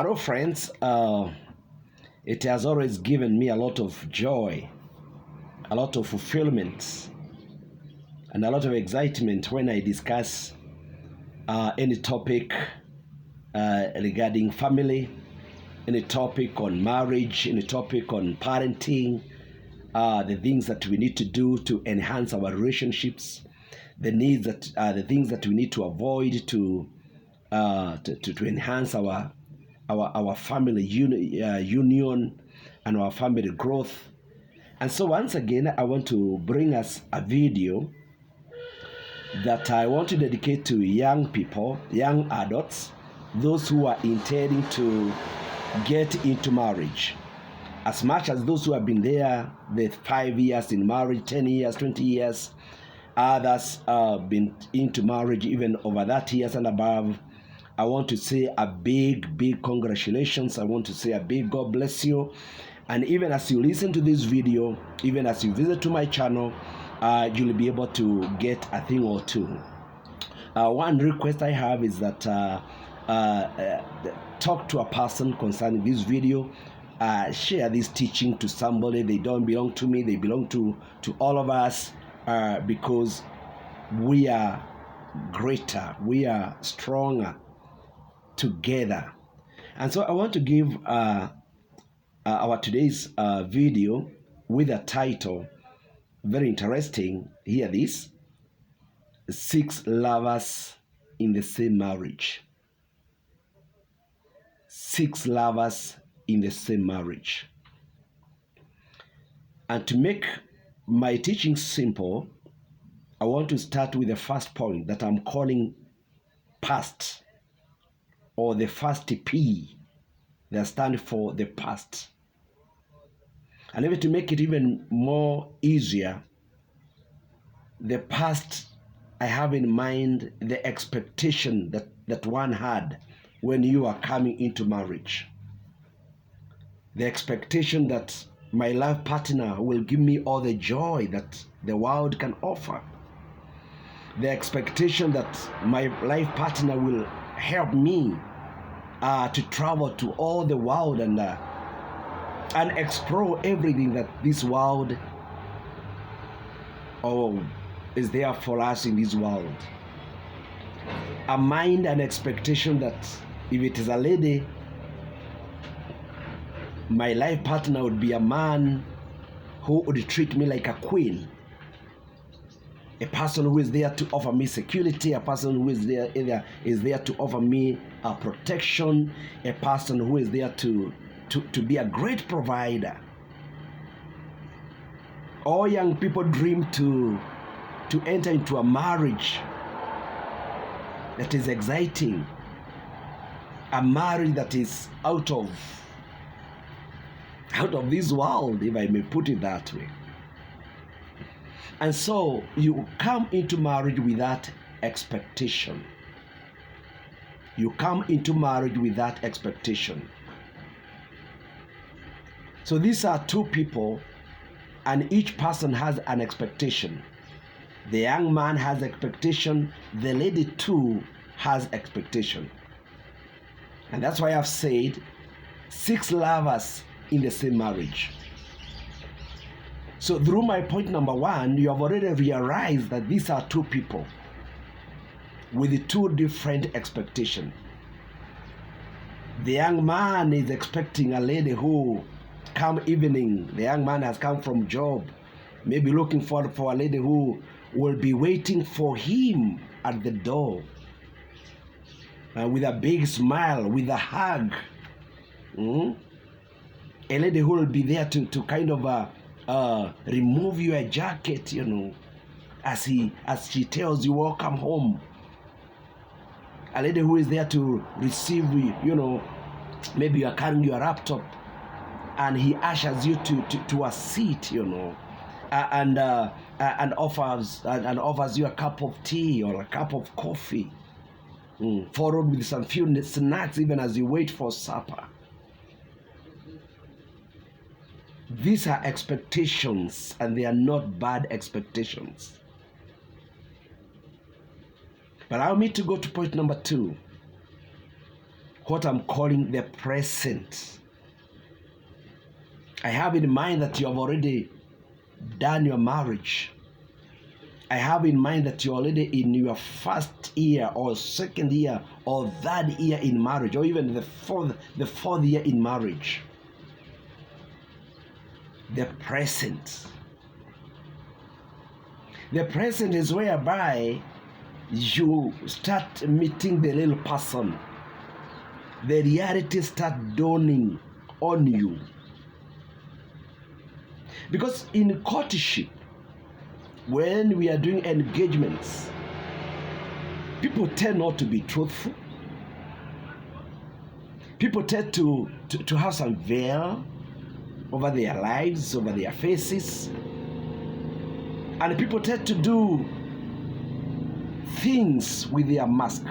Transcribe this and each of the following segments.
Hello, friends. It has always given me a lot of joy, a lot of fulfillment, and a lot of excitement when I discuss any topic regarding family, any topic on marriage, any topic on parenting, the things that we need to do to enhance our relationships, the things that we need to avoid to enhance our family union and our family growth. And so once again, I want to bring us a video that I want to dedicate to young people, young adults, those who are intending to get into marriage. As much as those who have been there, the 5 years in marriage, 10 years, 20 years, others been into marriage even over that years and above. I want to say a big congratulations. I want to say a big God bless you. And even as you listen to this video, even as you visit to my channel, you'll be able to get a thing or two. One request I have is that talk to a person concerning this video. Share this teaching to somebody. They don't belong to me. They belong to all of us because we are greater. We are stronger together. And so I want to give our today's video with a title, very interesting. Hear this: 6 lovers in the same marriage. 6 lovers in the same marriage. And to make my teaching simple, I want to start with the first point that I'm calling past, or the first P that stands for the past. And even to make it even more easier, the past, I have in mind the expectation that one had when you are coming into marriage. The expectation that my life partner will give me all the joy that the world can offer. The expectation that my life partner will help me to travel to all the world and explore everything that this world is there for us in this world. A mind and expectation that if it is a lady, my life partner would be a man who would treat me like a queen. A person who is there to offer me security, a person who is there to offer me protection, a person who is there to be a great provider. All young people dream to enter into a marriage that is exciting, a marriage that is out of this world, if I may put it that way. And so you come into marriage with that expectation. You come into marriage with that expectation. So these are 2 people, and each person has an expectation. The young man has expectation, the lady too has expectation. And that's why I've said 6 lovers in the same marriage. So through my point number 1, you have already realized that these are 2 people with 2 different expectations. The young man is expecting a lady who come evening. The young man has come from job, maybe looking for a lady who will be waiting for him at the door with a big smile, with a hug. A lady who will be there to kind of remove your jacket, as she tells you welcome home. A lady who is there to receive you, maybe you are carrying your laptop and he ushers you to a seat, and offers you a cup of tea or a cup of coffee, followed with some few snacks even as you wait for supper. These are expectations, and they are not bad expectations. But allow me to go to point number 2. what I'm calling the present. I have in mind that you have already done your marriage. I have in mind that you're already in your first year or second year or third year in marriage, or even the fourth year in marriage. The present. The present is whereby you start meeting the little person. The reality start dawning on you. Because in courtship, when we are doing engagements, people tend not to be truthful. People tend to have some veil over their lives, over their faces. And people tend to do things with their mask.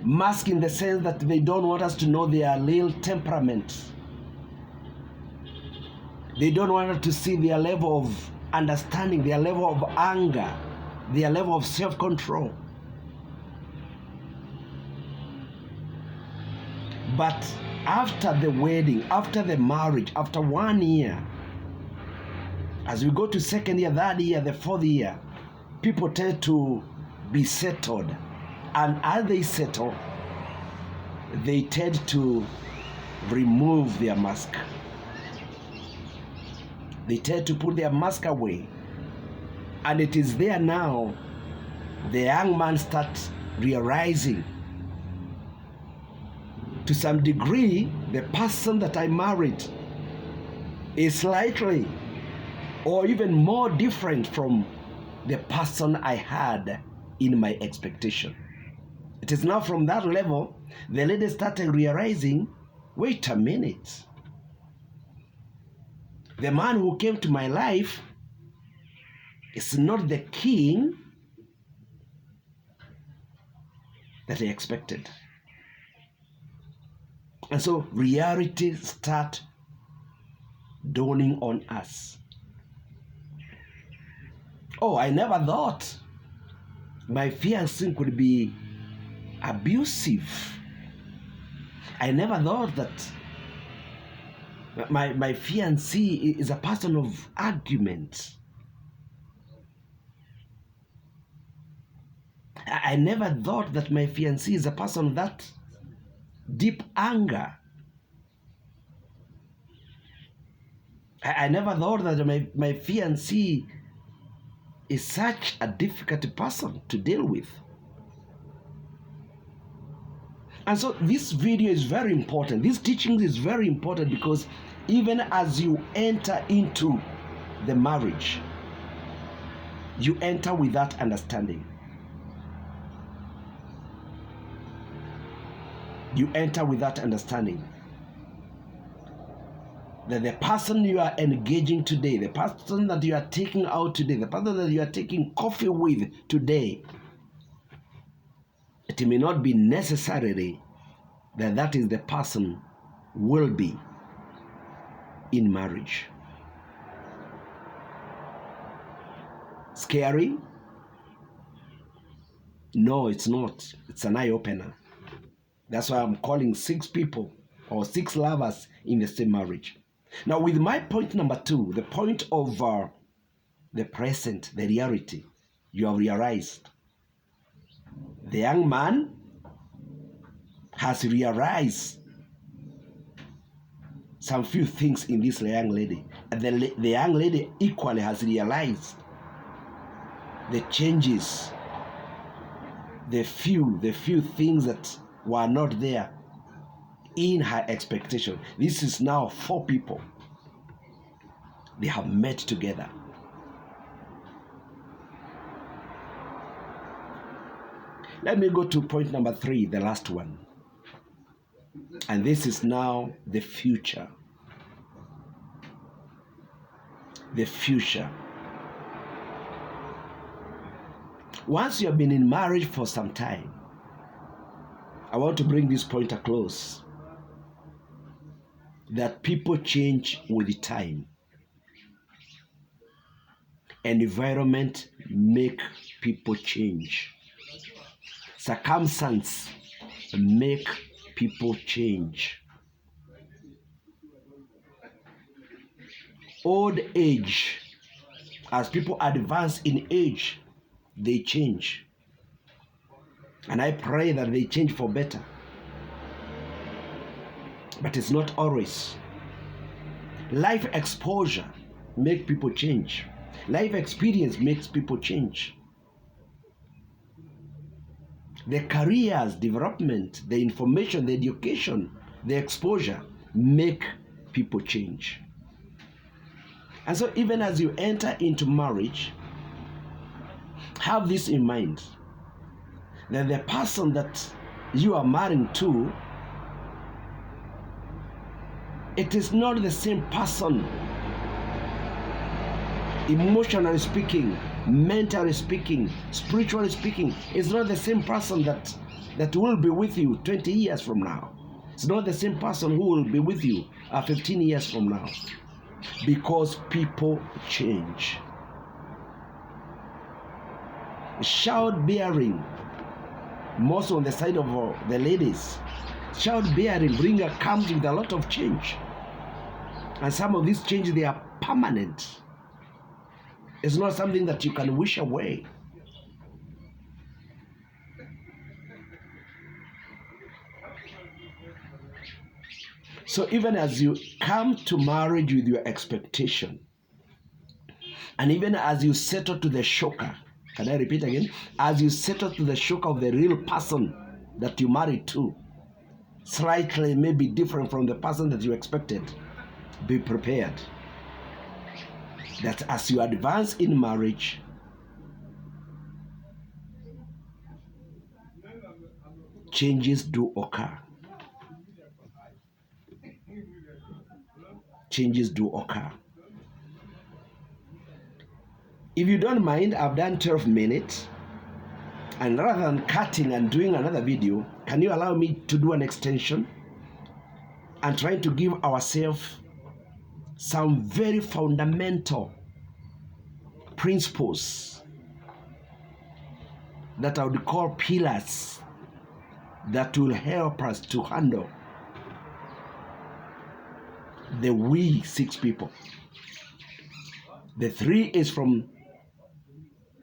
Mask in the sense that they don't want us to know their real temperament. They don't want us to see their level of understanding, their level of anger, their level of self-control. But after the wedding, after the marriage, after 1 year, as we go to second year, third year, the fourth year, people tend to be settled. And as they settle, they tend to remove their mask. They tend to put their mask away. And it is there now the young man starts realizing, to some degree, the person that I married is slightly or even more different from the person I had in my expectation. It is now from that level the lady started realizing, wait a minute. The man who came to my life is not the king that I expected. And so reality start dawning on us. Oh, I never thought my fiancé could be abusive. I never thought that my fiancé is a person of argument. I never thought that my fiancé is a person of that deep anger. I never thought that my fiancé is such a difficult person to deal with. And so this video is very important. This teaching is very important because even as you enter into the marriage, you enter with that understanding. You enter with that understanding that the person you are engaging today, the person that you are taking out today, the person that you are taking coffee with today, it may not be necessarily that that is the person will be in marriage. Scary? No, it's not. It's an eye-opener. That's why I'm calling 6 people or 6 lovers in the same marriage. Now, with my point number 2, the point of the present, the reality, you have realized. The young man has realized some few things in this young lady. And the young lady equally has realized the changes, the few things that were not there in her expectation. This is now 4 people. They have met together. Let me go to point number 3, the last one. And this is now the future. The future. Once you have been in marriage for some time, I want to bring this point a close. That people change with time. Environment make people change. circumstance make people change. Old age, as people advance in age, they change. And I pray that they change for better. But it's not always. Life exposure makes people change. Life experience makes people change. The careers, development, the information, the education, the exposure make people change. And so even as you enter into marriage, have this in mind, that the person that you are marrying to, it is not the same person, emotionally speaking, mentally speaking, spiritually speaking. It's not the same person that will be with you 20 years from now. It's not the same person who will be with you 15 years from now, because people change. Childbearing, most on the side of the ladies, childbearing comes with a lot of change. And some of these changes, they are permanent. It's not something that you can wish away. So even as you come to marriage with your expectation, and even as you settle to the shocker, can I repeat again? As you settle to the shock of the real person that you married to, slightly maybe different from the person that you expected, be prepared that as you advance in marriage, changes do occur. Changes do occur. If you don't mind, I've done 12 minutes, and rather than cutting and doing another video, can you allow me to do an extension and try to give ourselves some very fundamental principles that I would call pillars that will help us to handle the we 6 people. The 3 is from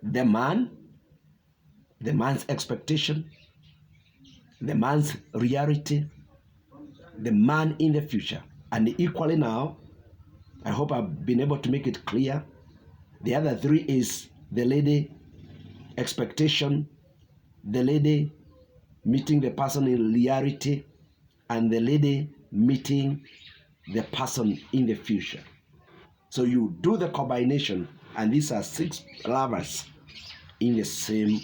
the man, the man's expectation, the man's reality, the man in the future. And equally now, I hope I've been able to make it clear, the other 3 is the lady expectation, the lady meeting the person in reality, and the lady meeting the person in the future. So you do the combination, and these are 6 lovers in the same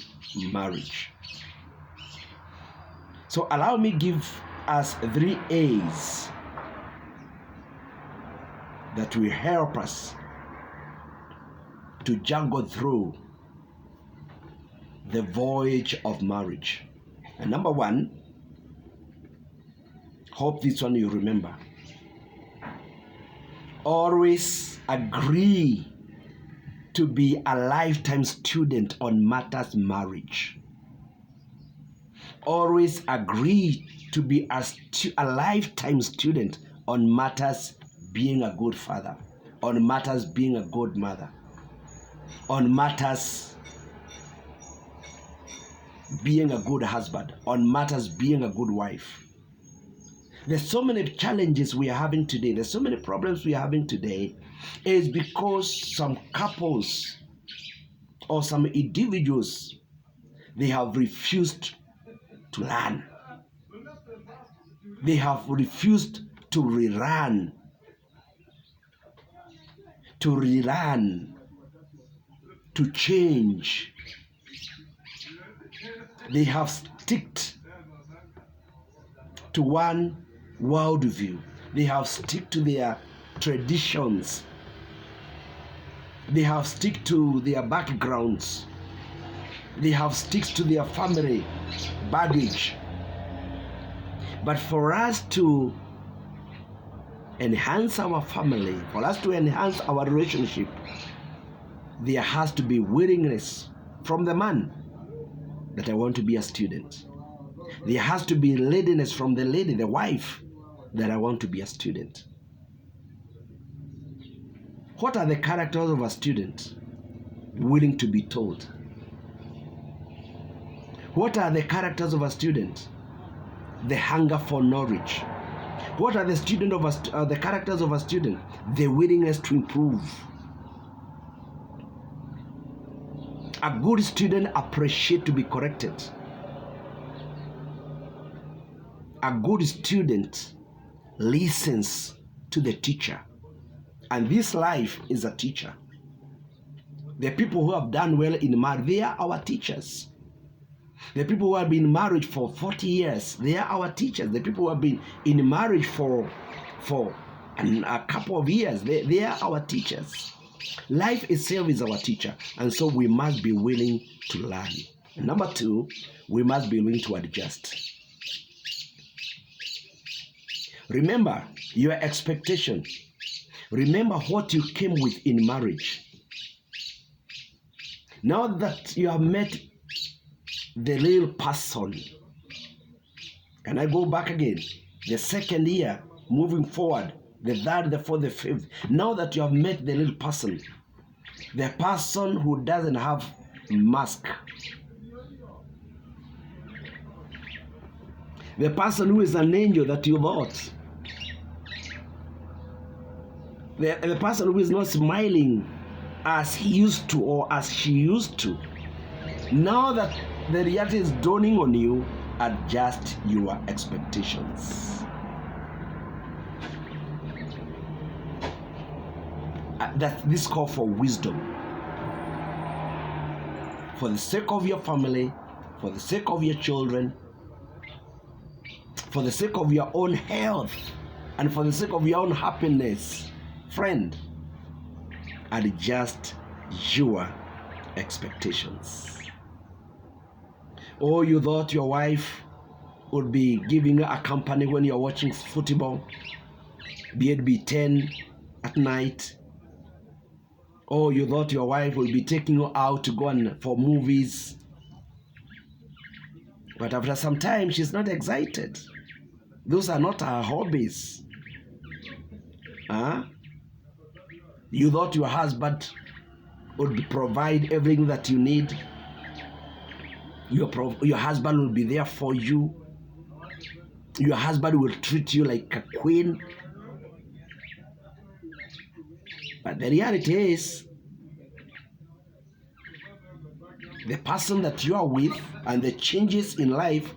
marriage. So allow me give us 3 A's that will help us to jungle through the voyage of marriage. And number 1, hope this one you remember. Always agree to be a lifetime student on matters marriage. Always agree to be a lifetime student on matters being a good father, on matters being a good mother, on matters being a good husband, on matters being a good wife. There's so many challenges we are having today. There's so many problems we are having today is because some couples or some individuals, they have refused to learn. They have refused to relearn, to change. They have sticked to one worldview. They have stick to their traditions. They have stick to their backgrounds. They have stick to their family baggage. But for us to enhance our family, for us to enhance our relationship, there has to be willingness from the man that I want to be a student. There has to be readiness from the lady, the wife, that I want to be a student. What are the characters of a student? Willing to be told. What are the characters of a student? The hunger for knowledge. What are the characters of a student? The willingness to improve. A good student appreciates to be corrected. A good student listens to the teacher. And this life is a teacher. The people who have done well in marriage, they are our teachers. The people who have been in marriage for 40 years, they are our teachers. The people who have been in marriage for a couple of years, they are our teachers. Life itself is our teacher, and so we must be willing to learn. And number 2, we must be willing to adjust. Remember your expectation. Remember what you came with in marriage. Now that you have met the real person, and I go back again, the second year, moving forward, the third, the fourth, the fifth. Now that you have met the real person, the person who doesn't have mask, the person who is an angel that you thought, the person who is not smiling as he used to or as she used to. Now that the reality is dawning on you, adjust your expectations. That this call for wisdom. For the sake of your family, for the sake of your children, for the sake of your own health, and for the sake of your own happiness, friend, adjust your expectations. Oh, you thought your wife would be giving you a company when you're watching football, be it be 10 at night. Oh, you thought your wife would be taking you out to go for movies. But after some time, she's not excited. Those are not her hobbies. You thought your husband would provide everything that you need. Your husband will be there for you. Your husband will treat you like a queen. But the reality is, the person that you are with and the changes in life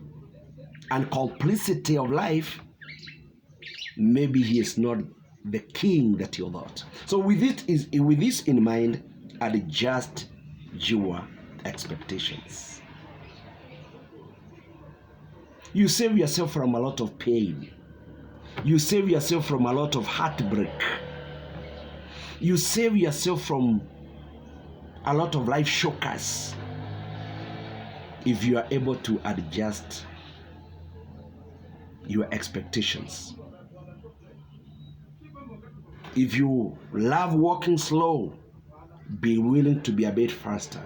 and complexity of life, maybe he is not the king that you thought. So with this in mind, adjust your expectations. You save yourself from a lot of pain. You save yourself from a lot of heartbreak. You save yourself from a lot of life shockers if you are able to adjust your expectations. If you love walking slow, be willing to be a bit faster.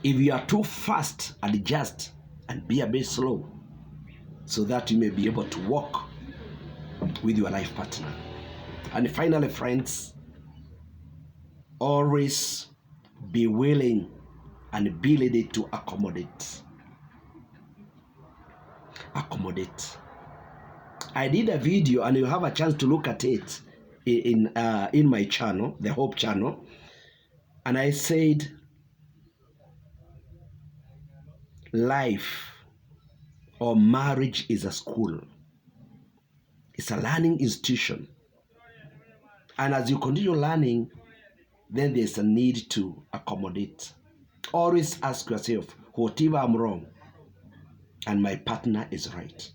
If you are too fast, adjust and be a bit slow so that you may be able to walk with your life partner. And finally, friends, always be willing and be ready to accommodate. Accommodate. I did a video, and you have a chance to look at it in my channel, the Hope channel, and I said, life or marriage is a school. It's a learning institution. And as you continue learning, then there's a need to accommodate. Always ask yourself, what if I'm wrong and my partner is right?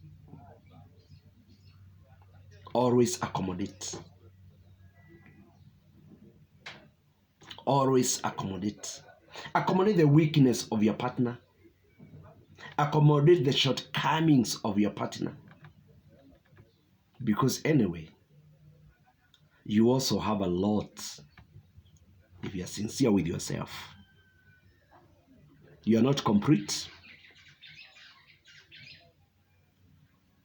Always accommodate. Always accommodate. Accommodate the weakness of your partner. Accommodate the shortcomings of your partner. Because anyway, you also have a lot if you are sincere with yourself. You are not complete.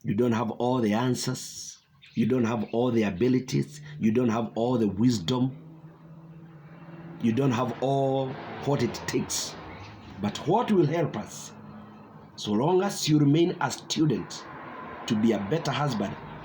You don't have all the answers. You don't have all the abilities. You don't have all the wisdom. You don't have all what it takes. But what will help us, so long as you remain a student, to be a better husband,